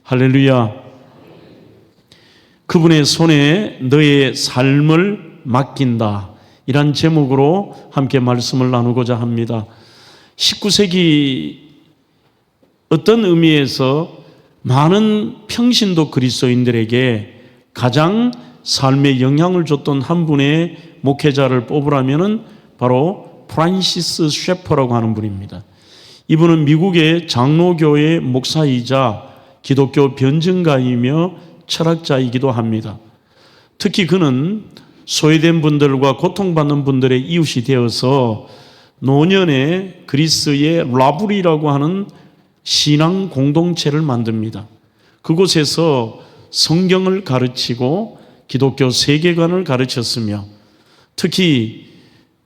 할렐루야. 그분의 손에 너의 삶을 맡긴다, 이란 제목으로 함께 말씀을 나누고자 합니다. 19세기 어떤 의미에서 많은 평신도 그리스도인들에게 가장 삶에 영향을 줬던 한 분의 목회자를 뽑으라면 바로 프란시스 셰퍼라고 하는 분입니다. 이분은 미국의 장로교회 목사이자 기독교 변증가이며 철학자이기도 합니다. 특히 그는 소외된 분들과 고통받는 분들의 이웃이 되어서 노년에 그리스의 라브리라고 하는 신앙 공동체를 만듭니다. 그곳에서 성경을 가르치고 기독교 세계관을 가르쳤으며, 특히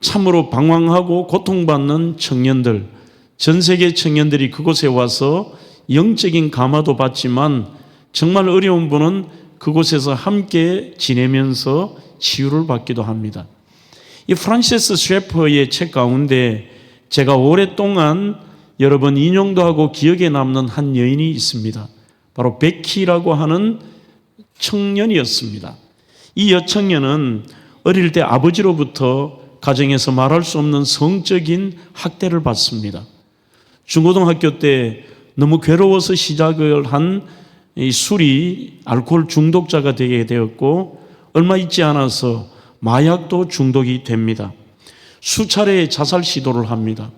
참으로 방황하고 고통받는 청년들, 전 세계 청년들이 그곳에 와서 영적인 감화도 받지만 정말 어려운 분은 그곳에서 함께 지내면서 치유를 받기도 합니다. 이 프란시스 셰퍼의 책 가운데 제가 오랫동안 여러 번 인용도 하고 기억에 남는 한 여인이 있습니다. 바로 베키라고 하는 청년이었습니다. 이 여청년은 어릴 때 아버지로부터 가정에서 말할 수 없는 성적인 학대를 받습니다. 중고등학교 때 너무 괴로워서 시작을 한 이 술이 알코올 중독자가 되게 되었고, 얼마 있지 않아서 마약도 중독이 됩니다. 수차례 자살 시도를 합니다.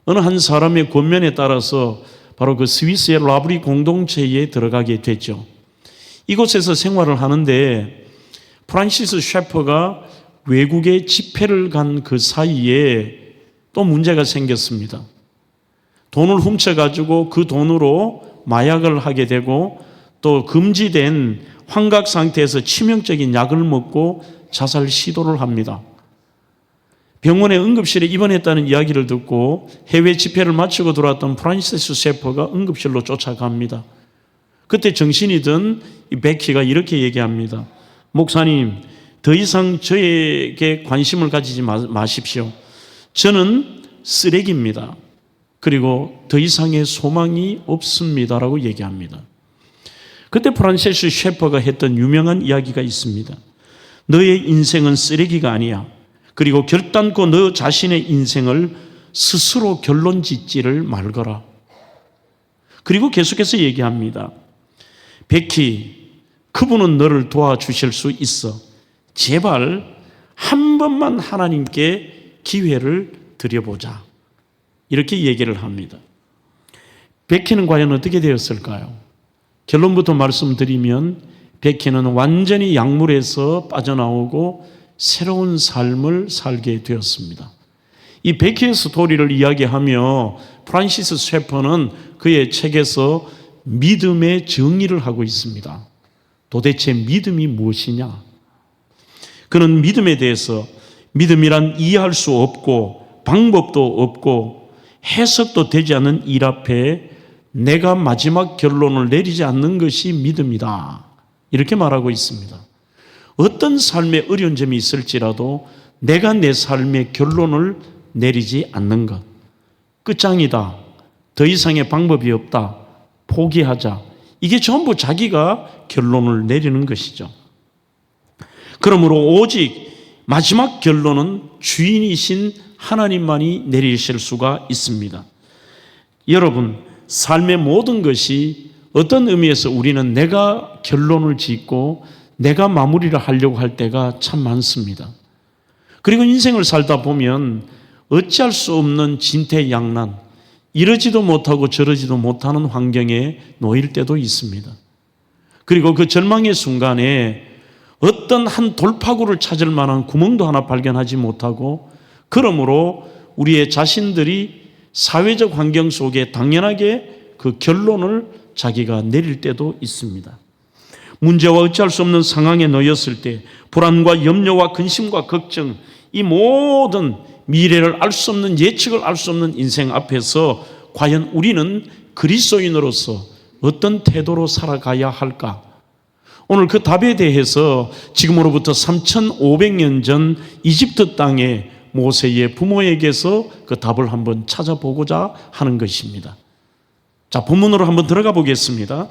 어느 한 사람의 권면에 따라서 바로 그 스위스의 라브리 공동체에 들어가게 됐죠. 이곳에서 생활을 하는데 프란시스 셰퍼가 외국에 집회를 간 그 사이에 또 문제가 생겼습니다. 돈을 훔쳐가지고 그 돈으로 마약을 하게 되고, 또 금지된 환각 상태에서 치명적인 약을 먹고 자살 시도를 합니다. 병원의 응급실에 입원했다는 이야기를 듣고 해외 집회를 마치고 들어왔던 프란시스 셰퍼가 응급실로 쫓아갑니다. 그때 정신이 든 이 베키가 이렇게 얘기합니다. 목사님, 더 이상 저에게 관심을 가지지 마십시오. 저는 쓰레기입니다. 그리고 더 이상의 소망이 없습니다라고 얘기합니다. 그때 프란시스 셰퍼가 했던 유명한 이야기가 있습니다. 너의 인생은 쓰레기가 아니야. 그리고 결단코 너 자신의 인생을 스스로 결론 짓지를 말거라. 그리고 계속해서 얘기합니다. 베키, 그분은 너를 도와주실 수 있어. 제발 한 번만 하나님께 기회를 드려보자. 이렇게 얘기를 합니다. 베키는 과연 어떻게 되었을까요? 결론부터 말씀드리면 베키는 완전히 약물에서 빠져나오고 새로운 삶을 살게 되었습니다. 이 베키의 스토리를 이야기하며 프란시스 셰퍼는 그의 책에서 믿음의 정의를 하고 있습니다. 도대체 믿음이 무엇이냐? 그는 믿음에 대해서 믿음이란 이해할 수 없고 방법도 없고 해석도 되지 않는 일 앞에 내가 마지막 결론을 내리지 않는 것이 믿음이다, 이렇게 말하고 있습니다. 어떤 삶에 어려운 점이 있을지라도 내가 내 삶의 결론을 내리지 않는 것, 끝장이다, 더 이상의 방법이 없다, 포기하자, 이게 전부 자기가 결론을 내리는 것이죠. 그러므로 오직 마지막 결론은 주인이신 하나님만이 내리실 수가 있습니다. 여러분, 삶의 모든 것이 어떤 의미에서 우리는 내가 결론을 짓고 내가 마무리를 하려고 할 때가 참 많습니다. 그리고 인생을 살다 보면 어찌할 수 없는 진퇴양난, 이러지도 못하고 저러지도 못하는 환경에 놓일 때도 있습니다. 그리고 그 절망의 순간에 어떤 한 돌파구를 찾을 만한 구멍도 하나 발견하지 못하고, 그러므로 우리의 자신들이 사회적 환경 속에 당연하게 그 결론을 자기가 내릴 때도 있습니다. 문제와 어찌할 수 없는 상황에 놓였을 때 불안과 염려와 근심과 걱정, 이 모든 미래를 알 수 없는, 예측을 알 수 없는 인생 앞에서 과연 우리는 그리스도인으로서 어떤 태도로 살아가야 할까? 오늘 그 답에 대해서 지금으로부터 3,500년 전 이집트 땅에 모세의 부모에게서 그 답을 한번 찾아보고자 하는 것입니다. 자, 본문으로 한번 들어가 보겠습니다.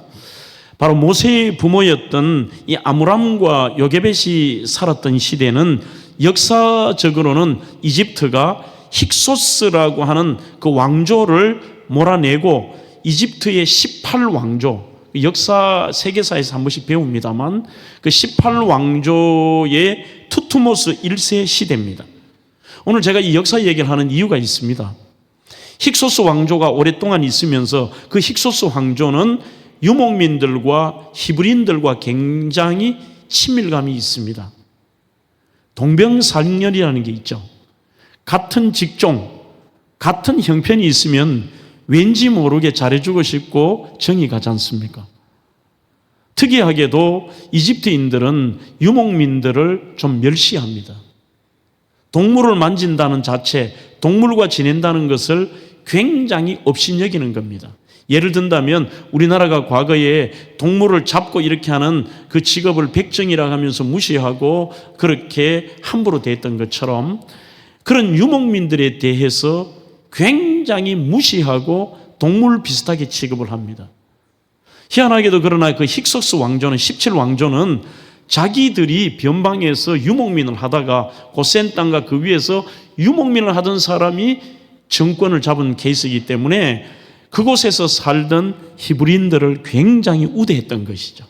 바로 모세의 부모였던 이 아므람과 요게벳이 살았던 시대는 역사적으로는 이집트가 힉소스라고 하는 그 왕조를 몰아내고 이집트의 18왕조, 역사 세계사에서 한 번씩 배웁니다만 그 18왕조의 투트모스 1세 시대입니다. 오늘 제가 이 역사 얘기를 하는 이유가 있습니다. 힉소스 왕조가 오랫동안 있으면서 그 힉소스 왕조는 유목민들과 히브리인들과 굉장히 친밀감이 있습니다. 동병상련이라는 게 있죠. 같은 직종, 같은 형편이 있으면 왠지 모르게 잘해주고 싶고 정이 가지 않습니까? 특이하게도 이집트인들은 유목민들을 좀 멸시합니다. 동물을 만진다는 자체, 동물과 지낸다는 것을 굉장히 업신여기는 겁니다. 예를 든다면 우리나라가 과거에 동물을 잡고 이렇게 하는 그 직업을 백정이라고 하면서 무시하고 그렇게 함부로 대했던 것처럼 그런 유목민들에 대해서 굉장히 무시하고 동물 비슷하게 취급을 합니다. 희한하게도 그러나 그 힉소스 왕조는 17왕조는 자기들이 변방에서 유목민을 하다가 그 센 땅과 그 위에서 유목민을 하던 사람이 정권을 잡은 케이스이기 때문에 그곳에서 살던 히브리인들을 굉장히 우대했던 것이죠.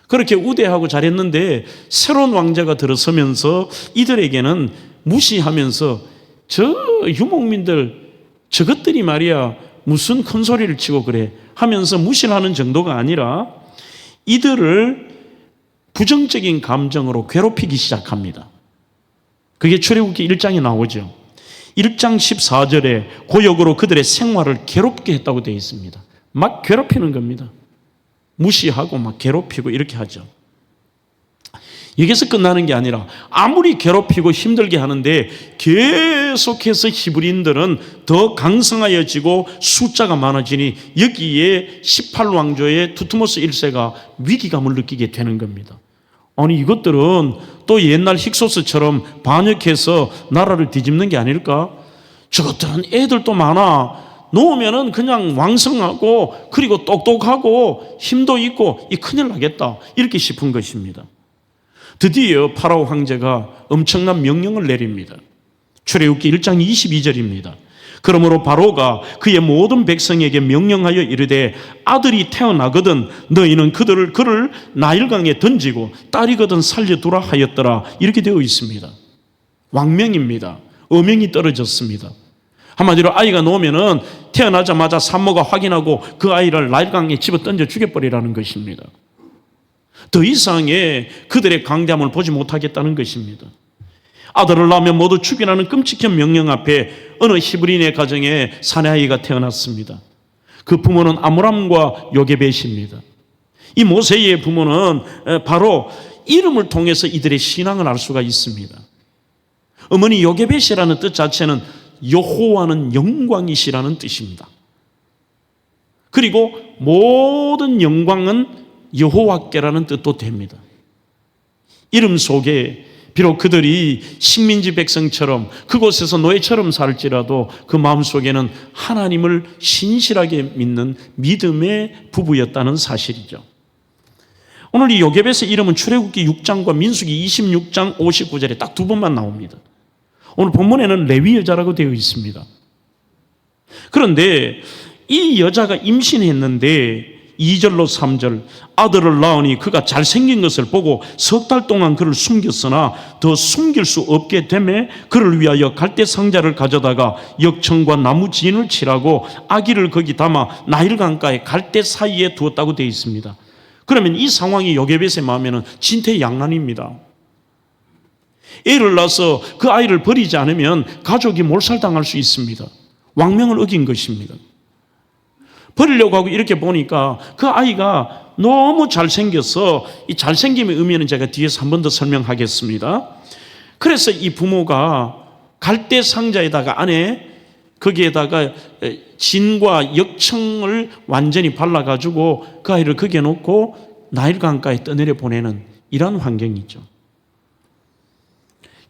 그렇게 우대하고 잘했는데 새로운 왕자가 들어서면서 이들에게는 무시하면서 저 유목민들 저것들이 말이야 무슨 큰 소리를 치고 그래 하면서 무시를 하는 정도가 아니라 이들을 부정적인 감정으로 괴롭히기 시작합니다. 그게 출애굽기 1장에 나오죠. 1장 14절에 고역으로 그들의 생활을 괴롭게 했다고 되어 있습니다. 막 괴롭히는 겁니다. 무시하고 막 괴롭히고 이렇게 하죠. 여기서 끝나는 게 아니라 아무리 괴롭히고 힘들게 하는데 계속해서 히브리인들은 더 강성하여지고 숫자가 많아지니 여기에 18왕조의 투트모스 1세가 위기감을 느끼게 되는 겁니다. 아니 이것들은 또 옛날 힉소스처럼 반역해서 나라를 뒤집는 게 아닐까? 저것들은 애들도 많아. 놓으면은 그냥 왕성하고 그리고 똑똑하고 힘도 있고 이 큰일 나겠다 이렇게 싶은 것입니다. 드디어 파라오 황제가 엄청난 명령을 내립니다. 출애굽기 1장 22절입니다. 그러므로 바로가 그의 모든 백성에게 명령하여 이르되 아들이 태어나거든 너희는 그를 나일강에 던지고 딸이거든 살려두라 하였더라. 이렇게 되어 있습니다. 왕명입니다. 어명이 떨어졌습니다. 한마디로 아이가 놓으면은 태어나자마자 산모가 확인하고 그 아이를 나일강에 집어 던져 죽여버리라는 것입니다. 더 이상의 그들의 강대함을 보지 못하겠다는 것입니다. 아들을 낳으면 모두 죽이라는 끔찍한 명령 앞에 어느 히브리인의 가정에 사내아이가 태어났습니다. 그 부모는 아므람과 요게벳입니다. 이 모세의 부모는 바로 이름을 통해서 이들의 신앙을 알 수가 있습니다. 어머니 요게벳이라는 뜻 자체는 여호와는 영광이시라는 뜻입니다. 그리고 모든 영광은 여호와께라는 뜻도 됩니다. 이름 속에 비록 그들이 식민지 백성처럼 그곳에서 노예처럼 살지라도 그 마음속에는 하나님을 신실하게 믿는 믿음의 부부였다는 사실이죠. 오늘 이 요게벳의 이름은 출애굽기 6장과 민수기 26장 59절에 딱 두 번만 나옵니다. 오늘 본문에는 레위 여자라고 되어 있습니다. 그런데 이 여자가 임신했는데 2절로 3절 아들을 낳으니 그가 잘생긴 것을 보고 석 달 동안 그를 숨겼으나 더 숨길 수 없게 되매 그를 위하여 갈대 상자를 가져다가 역청과 나무 진을 칠하고 아기를 거기 담아 나일강가의 갈대 사이에 두었다고 되어 있습니다. 그러면 이 상황이 요게벳의 마음에는 진퇴양난입니다. 애를 낳아서 그 아이를 버리지 않으면 가족이 몰살당할 수 있습니다. 왕명을 어긴 것입니다. 버리려고 하고 이렇게 보니까 그 아이가 너무 잘생겨서 이 잘생김의 의미는 제가 뒤에서 한 번 더 설명하겠습니다. 그래서 이 부모가 갈대 상자에다가 안에 거기에다가 진과 역청을 완전히 발라가지고 그 아이를 거기에 놓고 나일 강가에 떠내려 보내는 이런 환경이죠.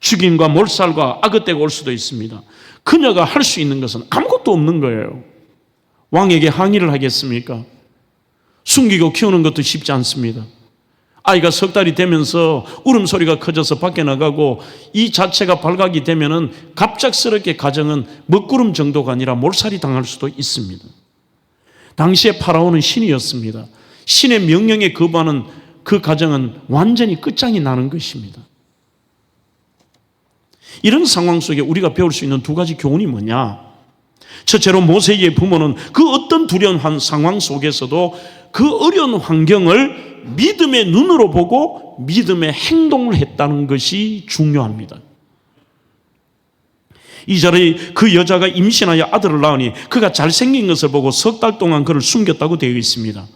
죽임과 몰살과 악의 때가 올 수도 있습니다. 그녀가 할 수 있는 것은 아무것도 없는 거예요. 왕에게 항의를 하겠습니까? 숨기고 키우는 것도 쉽지 않습니다. 아이가 석 달이 되면서 울음소리가 커져서 밖에 나가고 이 자체가 발각이 되면은 갑작스럽게 가정은 먹구름 정도가 아니라 몰살이 당할 수도 있습니다. 당시에 파라오는 신이었습니다. 신의 명령에 거부하는 그 가정은 완전히 끝장이 나는 것입니다. 이런 상황 속에 우리가 배울 수 있는 두 가지 교훈이 뭐냐? 첫째로 모세의 부모는 그 어떤 두려운 상황 속에서도 그 어려운 환경을 믿음의 눈으로 보고 믿음의 행동을 했다는 것이 중요합니다. 이 절에 그 여자가 임신하여 아들을 낳으니 그가 잘생긴 것을 보고 석 달 동안 그를 숨겼다고 되어 있습니다.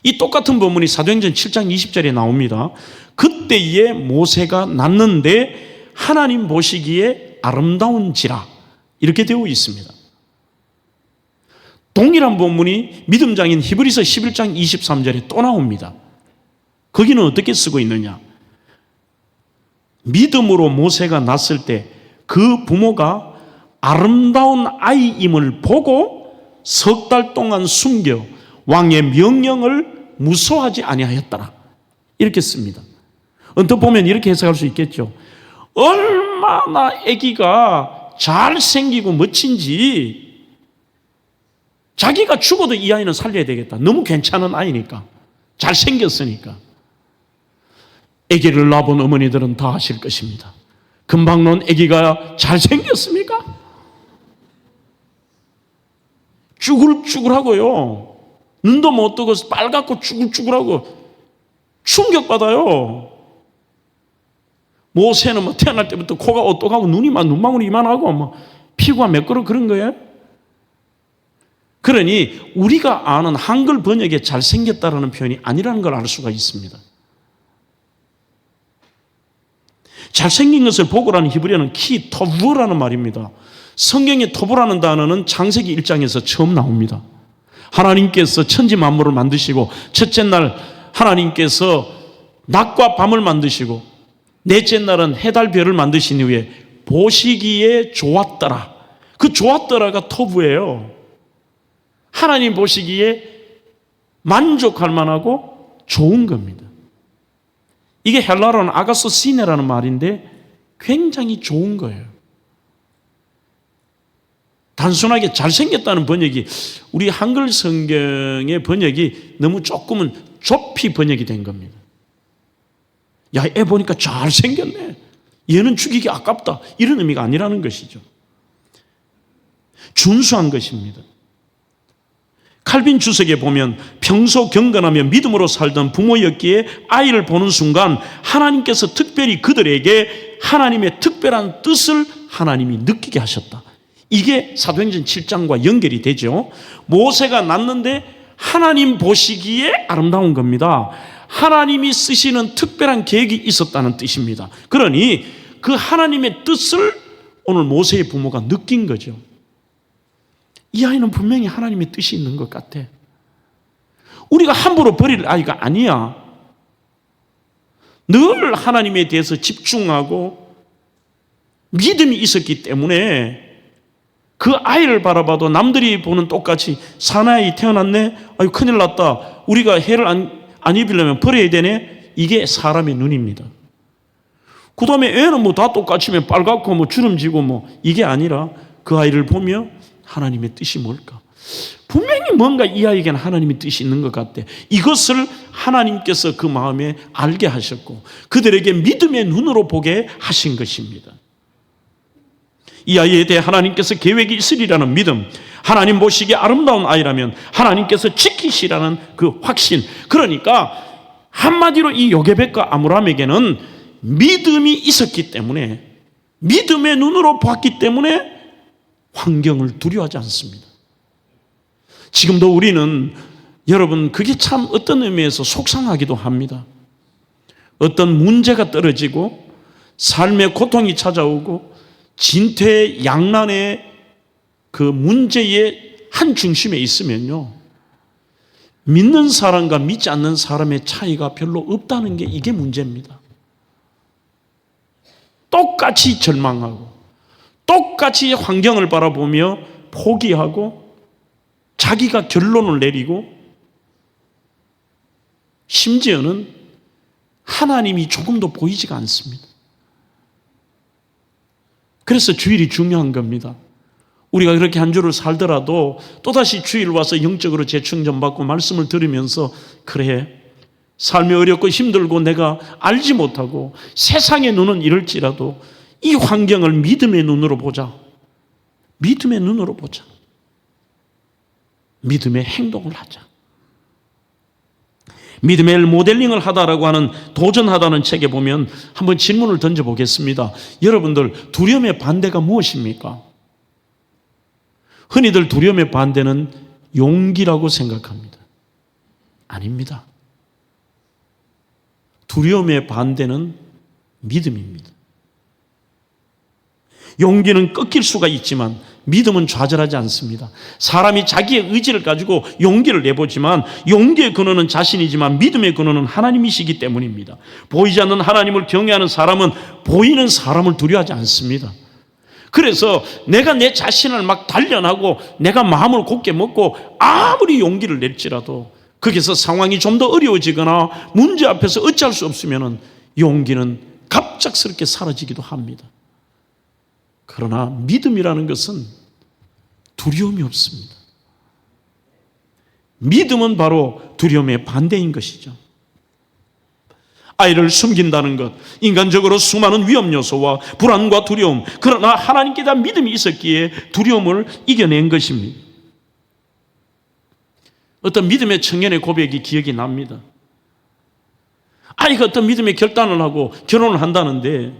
이 똑같은 본문이 사도행전 7장 20절에 나옵니다. 그때에 모세가 낳는데 하나님 보시기에 아름다운지라 이렇게 되어 있습니다. 동일한 본문이 믿음장인 히브리서 11장 23절에 또 나옵니다. 거기는 어떻게 쓰고 있느냐? 믿음으로 모세가 낳았을 때 그 부모가 아름다운 아이임을 보고 석 달 동안 숨겨 왕의 명령을 무서워하지 아니하였더라. 이렇게 씁니다. 언뜻 보면 이렇게 해석할 수 있겠죠. 얼마나 아기가 잘생기고 멋진지 자기가 죽어도 이 아이는 살려야 되겠다. 너무 괜찮은 아이니까. 잘생겼으니까. 아기를 낳아본 어머니들은 다 아실 것입니다. 금방 논 아기가 잘생겼습니까? 쭈글쭈글하고요. 눈도 못 뜨고 빨갛고 쭈글쭈글하고 충격받아요. 모세는 뭐 태어날 때부터 코가 오똑하고 눈망울이 이만하고 뭐 피부가 매끄러 그런 거예요. 그러니 우리가 아는 한글 번역에 잘생겼다라는 표현이 아니라는 걸 알 수가 있습니다. 잘생긴 것을 보고라는 히브리어는 키 토브라는 말입니다. 성경에 토브라는 단어는 창세기 1장에서 처음 나옵니다. 하나님께서 천지 만물을 만드시고 첫째 날 하나님께서 낮과 밤을 만드시고 넷째 날은 해달 별을 만드신 이후에 보시기에 좋았더라. 그 좋았더라가 토브예요. 하나님 보시기에 만족할 만하고 좋은 겁니다. 이게 헬라어로는 아가소 시네라는 말인데 굉장히 좋은 거예요. 단순하게 잘생겼다는 번역이 우리 한글 성경의 번역이 너무 조금은 좁히 번역이 된 겁니다. 야, 애 보니까 잘생겼네. 얘는 죽이기 아깝다. 이런 의미가 아니라는 것이죠. 준수한 것입니다. 칼빈 주석에 보면 평소 경건하며 믿음으로 살던 부모였기에 아이를 보는 순간 하나님께서 특별히 그들에게 하나님의 특별한 뜻을 하나님이 느끼게 하셨다. 이게 사도행전 7장과 연결이 되죠. 모세가 낳는데 하나님 보시기에 아름다운 겁니다. 하나님이 쓰시는 특별한 계획이 있었다는 뜻입니다. 그러니 그 하나님의 뜻을 오늘 모세의 부모가 느낀 거죠. 이 아이는 분명히 하나님의 뜻이 있는 것 같아. 우리가 함부로 버릴 아이가 아니야. 늘 하나님에 대해서 집중하고 믿음이 있었기 때문에 그 아이를 바라봐도 남들이 보는 똑같이 사나이 태어났네? 아유 큰일 났다. 우리가 해를 안 입으려면 버려야 되네? 이게 사람의 눈입니다. 그 다음에 애는 뭐 다 똑같이면 빨갛고 뭐 주름지고 뭐 이게 아니라 그 아이를 보며 하나님의 뜻이 뭘까? 분명히 뭔가 이 아이에게는 하나님의 뜻이 있는 것 같아. 이것을 하나님께서 그 마음에 알게 하셨고 그들에게 믿음의 눈으로 보게 하신 것입니다. 이 아이에 대해 하나님께서 계획이 있으리라는 믿음, 하나님 보시기에 아름다운 아이라면 하나님께서 지키시라는 그 확신. 그러니까 한마디로 이 요게벳과 아므람에게는 믿음이 있었기 때문에 믿음의 눈으로 봤기 때문에 환경을 두려워하지 않습니다. 지금도 우리는 여러분 그게 참 어떤 의미에서 속상하기도 합니다. 어떤 문제가 떨어지고 삶의 고통이 찾아오고 진퇴양난의 그 문제의 한 중심에 있으면요 믿는 사람과 믿지 않는 사람의 차이가 별로 없다는 게 이게 문제입니다. 똑같이 절망하고 똑같이 환경을 바라보며 포기하고 자기가 결론을 내리고 심지어는 하나님이 조금도 보이지가 않습니다. 그래서 주일이 중요한 겁니다. 우리가 그렇게 한 주를 살더라도 또다시 주일 와서 영적으로 재충전받고 말씀을 들으면서 그래, 삶이 어렵고 힘들고 내가 알지 못하고 세상의 눈은 이럴지라도 이 환경을 믿음의 눈으로 보자. 믿음의 눈으로 보자. 믿음의 행동을 하자. 믿음의 모델링을 하다라고 하는 도전하다는 책에 보면 한번 질문을 던져보겠습니다. 여러분들, 두려움의 반대가 무엇입니까? 흔히들 두려움의 반대는 용기라고 생각합니다. 아닙니다. 두려움의 반대는 믿음입니다. 용기는 꺾일 수가 있지만 믿음은 좌절하지 않습니다. 사람이 자기의 의지를 가지고 용기를 내보지만 용기의 근원은 자신이지만 믿음의 근원은 하나님이시기 때문입니다. 보이지 않는 하나님을 경외하는 사람은 보이는 사람을 두려워하지 않습니다. 그래서 내가 내 자신을 막 단련하고 내가 마음을 굳게 먹고 아무리 용기를 낼지라도 거기서 상황이 좀 더 어려워지거나 문제 앞에서 어찌할 수 없으면 용기는 갑작스럽게 사라지기도 합니다. 그러나 믿음이라는 것은 두려움이 없습니다. 믿음은 바로 두려움의 반대인 것이죠. 아이를 숨긴다는 것, 인간적으로 수많은 위험 요소와 불안과 두려움, 그러나 하나님께 대한 믿음이 있었기에 두려움을 이겨낸 것입니다. 어떤 믿음의 청년의 고백이 기억이 납니다. 아이가 어떤 믿음의 결단을 하고 결혼을 한다는데,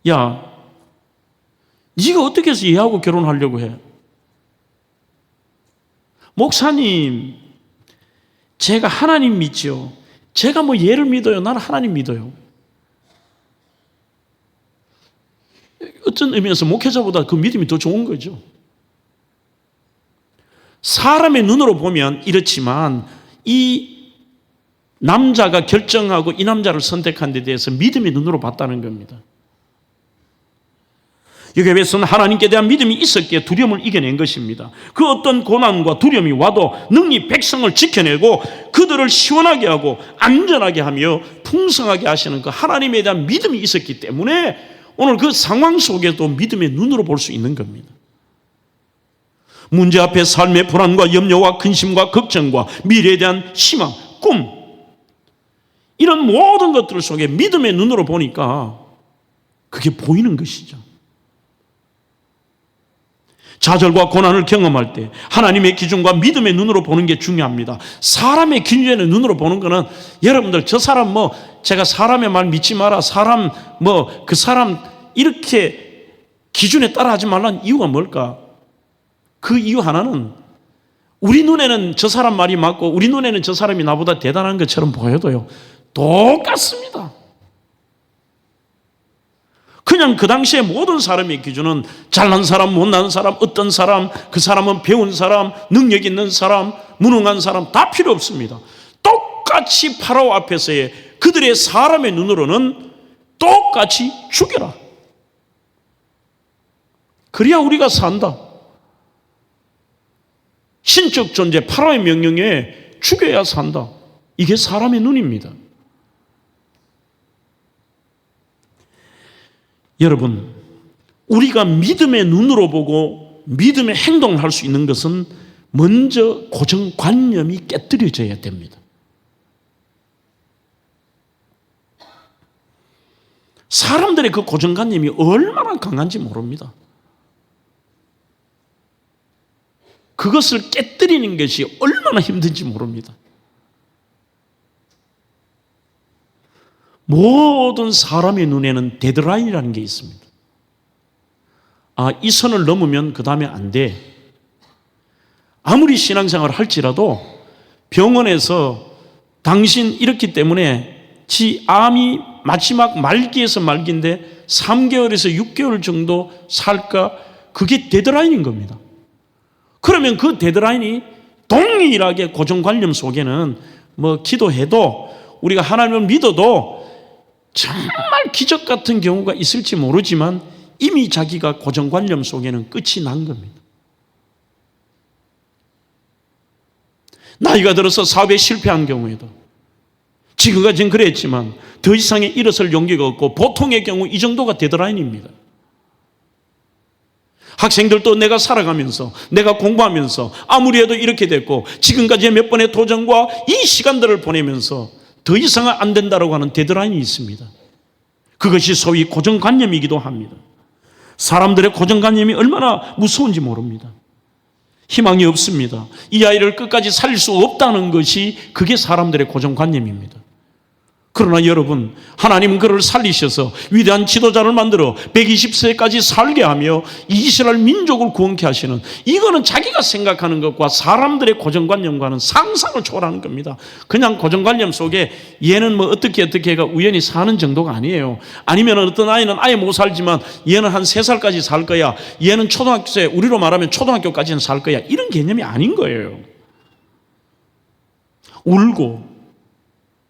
야, 네가 어떻게 해서 얘하고 결혼하려고 해? 목사님, 제가 하나님 믿죠. 제가 뭐 얘를 믿어요? 나는 하나님 믿어요. 어떤 의미에서 목회자보다 그 믿음이 더 좋은 거죠. 사람의 눈으로 보면 이렇지만 이 남자가 결정하고 이 남자를 선택한 데 대해서 믿음의 눈으로 봤다는 겁니다. 여기에서는 하나님께 대한 믿음이 있었기에 두려움을 이겨낸 것입니다. 그 어떤 고난과 두려움이 와도 능히 백성을 지켜내고 그들을 시원하게 하고 안전하게 하며 풍성하게 하시는 그 하나님에 대한 믿음이 있었기 때문에 오늘 그 상황 속에도 믿음의 눈으로 볼 수 있는 겁니다. 문제 앞에 삶의 불안과 염려와 근심과 걱정과 미래에 대한 희망, 꿈, 이런 모든 것들 속에 믿음의 눈으로 보니까 그게 보이는 것이죠. 좌절과 고난을 경험할 때 하나님의 기준과 믿음의 눈으로 보는 게 중요합니다. 사람의 기준의 눈으로 보는 거는 여러분들 저 사람 제가 사람의 말 믿지 마라, 사람 그 사람 이렇게 기준에 따라 하지 말라는 이유가 뭘까? 그 이유 하나는 우리 눈에는 저 사람 말이 맞고 우리 눈에는 저 사람이 나보다 대단한 것처럼 보여도요, 똑같습니다. 그냥 그 당시에 모든 사람의 기준은 잘난 사람, 못난 사람, 어떤 사람, 그 사람은 배운 사람, 능력 있는 사람, 무능한 사람 다 필요 없습니다. 똑같이 파라오 앞에서의 그들의 사람의 눈으로는 똑같이 죽여라. 그래야 우리가 산다. 신적 존재 파라오의 명령에 죽여야 산다. 이게 사람의 눈입니다. 여러분, 우리가 믿음의 눈으로 보고 믿음의 행동을 할 수 있는 것은 먼저 고정관념이 깨뜨려져야 됩니다. 사람들의 그 고정관념이 얼마나 강한지 모릅니다. 그것을 깨뜨리는 것이 얼마나 힘든지 모릅니다. 모든 사람의 눈에는 데드라인이라는 게 있습니다. 이 선을 넘으면 그 다음에 안 돼. 아무리 신앙생활을 할지라도 병원에서 당신 이렇기 때문에 지 암이 마지막 말기에서 말기인데 3개월에서 6개월 정도 살까? 그게 데드라인인 겁니다. 그러면 그 데드라인이 동일하게 고정관념 속에는 뭐 기도해도 우리가 하나님을 믿어도 정말 기적 같은 경우가 있을지 모르지만 이미 자기가 고정관념 속에는 끝이 난 겁니다. 나이가 들어서 사업에 실패한 경우에도 지금까지는 그랬지만 더 이상의 일어설 용기가 없고 보통의 경우 이 정도가 데드라인입니다. 학생들도 내가 살아가면서 내가 공부하면서 아무리 해도 이렇게 됐고 지금까지의 몇 번의 도전과 이 시간들을 보내면서 더 이상은 안 된다고 하는 데드라인이 있습니다. 그것이 소위 고정관념이기도 합니다. 사람들의 고정관념이 얼마나 무서운지 모릅니다. 희망이 없습니다. 이 아이를 끝까지 살릴 수 없다는 것이 그게 사람들의 고정관념입니다. 그러나 여러분, 하나님은 그를 살리셔서 위대한 지도자를 만들어 120세까지 살게 하며 이스라엘 민족을 구원케 하시는, 이거는 자기가 생각하는 것과 사람들의 고정관념과는 상상을 초월하는 겁니다. 그냥 고정관념 속에 얘는 뭐 어떻게 해가 우연히 사는 정도가 아니에요. 아니면 어떤 아이는 아예 못 살지만 얘는 한 3살까지 살 거야, 얘는 초등학교에, 우리로 말하면 초등학교까지는 살 거야, 이런 개념이 아닌 거예요. 울고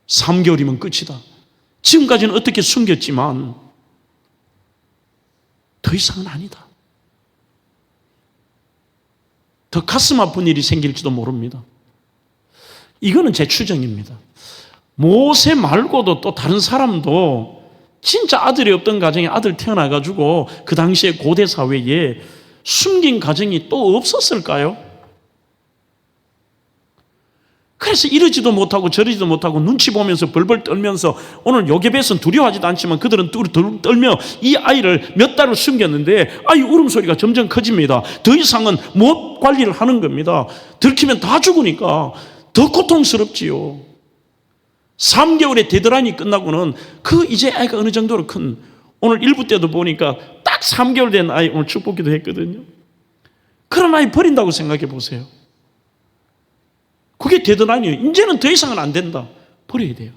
3개월이면 끝이다. 지금까지는 어떻게 숨겼지만 더 이상은 아니다. 더 가슴 아픈 일이 생길지도 모릅니다. 이거는 제 추정입니다. 모세 말고도 또 다른 사람도 진짜 아들이 없던 가정에 아들 태어나가지고 그 당시에 고대 사회에 숨긴 가정이 또 없었을까요? 그래서 이러지도 못하고 저러지도 못하고 눈치 보면서 벌벌 떨면서, 오늘 요괴뱃은 두려워하지도 않지만 그들은 떨며 이 아이를 몇 달을 숨겼는데 아이 울음소리가 점점 커집니다. 더 이상은 못 관리를 하는 겁니다. 들키면 다 죽으니까 더 고통스럽지요. 3개월의 데드라인이 끝나고는 그 이제 아이가 어느 정도로 큰, 오늘 일부 때도 보니까 딱 3개월 된 아이 오늘 축복기도 했거든요. 그런 아이 버린다고 생각해 보세요. 그게 데드라인이에요. 이제는 더 이상은 안 된다. 버려야 돼요.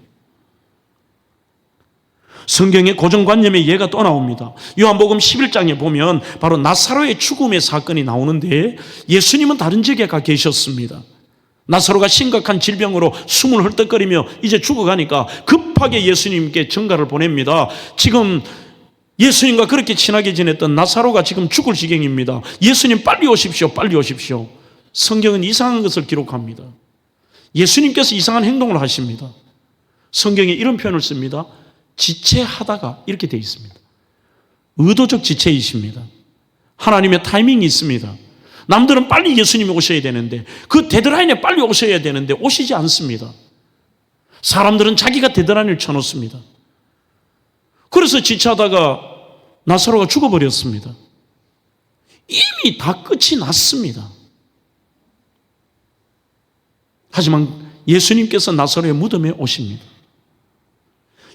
성경의 고정관념의 예가 또 나옵니다. 요한복음 11장에 보면 바로 나사로의 죽음의 사건이 나오는데, 예수님은 다른 지역에 가 계셨습니다. 나사로가 심각한 질병으로 숨을 헐떡거리며 이제 죽어가니까 급하게 예수님께 전가를 보냅니다. 지금 예수님과 그렇게 친하게 지냈던 나사로가 지금 죽을 지경입니다. 예수님 빨리 오십시오. 빨리 오십시오. 성경은 이상한 것을 기록합니다. 예수님께서 이상한 행동을 하십니다. 성경에 이런 표현을 씁니다. 지체하다가, 이렇게 되어 있습니다. 의도적 지체이십니다. 하나님의 타이밍이 있습니다. 남들은 빨리 예수님이 오셔야 되는데, 그 데드라인에 빨리 오셔야 되는데 오시지 않습니다. 사람들은 자기가 데드라인을 쳐놓습니다. 그래서 지체하다가 나사로가 죽어버렸습니다. 이미 다 끝이 났습니다. 하지만 예수님께서 나사로의 무덤에 오십니다.